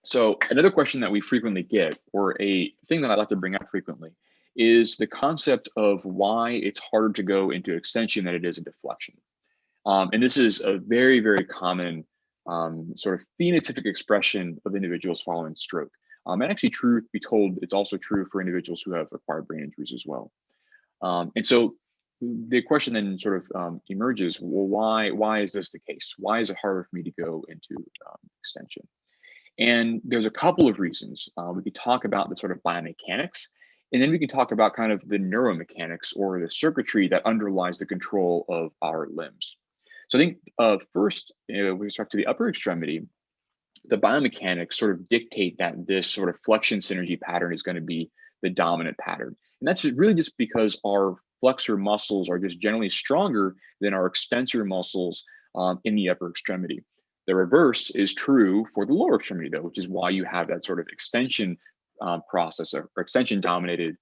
So another question that we frequently get, or a thing that I like to bring up frequently, is the concept of why it's harder to go into extension than it is into flexion. And this is a very, very common sort of phenotypic expression of individuals following stroke. And actually, truth be told, it's also true for individuals who have acquired brain injuries as well. And so the question then sort of emerges, well, why is this the case? Why is it harder for me to go into extension? And there's a couple of reasons. We could talk about the sort of biomechanics, and then we can talk about kind of the neuromechanics or the circuitry that underlies the control of our limbs. So I think first, with respect to the upper extremity, the biomechanics sort of dictate that this sort of flexion synergy pattern is going to be the dominant pattern. And that's really just because our flexor muscles are just generally stronger than our extensor muscles in the upper extremity. The reverse is true for the lower extremity, though, which is why you have that sort of extension process or extension dominated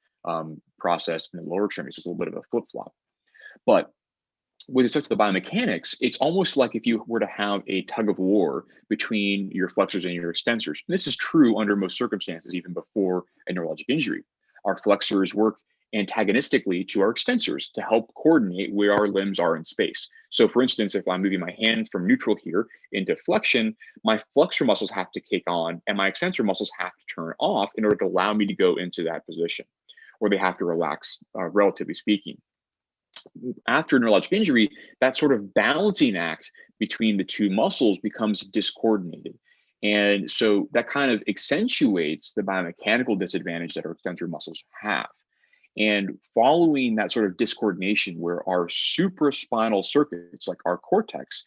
process in the lower extremity. So it's a little bit of a flip flop. But with respect to the biomechanics, it's almost like if you were to have a tug of war between your flexors and your extensors. And this is true under most circumstances, even before a neurologic injury. Our flexors work antagonistically to our extensors to help coordinate where our limbs are in space. So for instance, if I'm moving my hand from neutral here into flexion, my flexor muscles have to kick on and my extensor muscles have to turn off in order to allow me to go into that position, or they have to relax, relatively speaking. After neurologic injury, that sort of balancing act between the two muscles becomes discoordinated. And so that kind of accentuates the biomechanical disadvantage that our extensor muscles have. And following that sort of discoordination where our supraspinal circuits, like our cortex,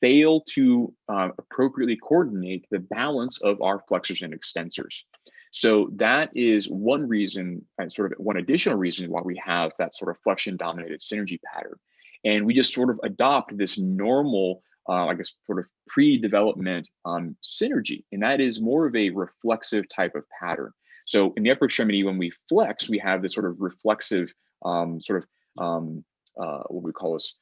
fail to appropriately coordinate the balance of our flexors and extensors. So that is one reason, and sort of one additional reason why we have that sort of flexion dominated synergy pattern. And we just sort of adopt this normal, I guess, sort of pre-development synergy. And that is more of a reflexive type of pattern. So in the upper extremity, when we flex, we have this sort of reflexive what we call this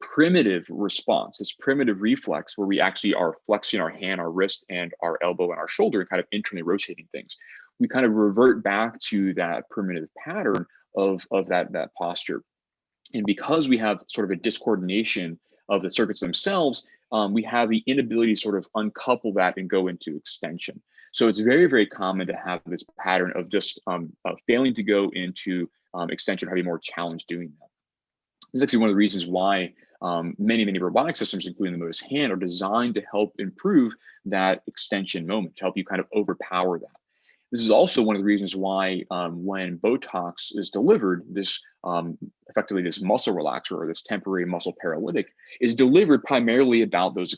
primitive response, this primitive reflex where we actually are flexing our hand, our wrist, and our elbow and our shoulder and kind of internally rotating things. We kind of revert back to that primitive pattern of that posture. And because we have sort of a discoordination of the circuits themselves, we have the inability to sort of uncouple that and go into extension. So it's very, very common to have this pattern of just failing to go into extension, having more challenge doing that. This is actually one of the reasons why many robotic systems, including the Motus hand, are designed to help improve that extension moment, to help you kind of overpower that. This is also one of the reasons why when Botox is delivered, this effectively this muscle relaxer or this temporary muscle paralytic is delivered primarily about those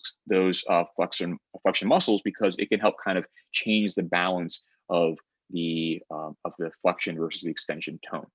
flexion muscles, because it can help kind of change the balance of the flexion versus the extension tone.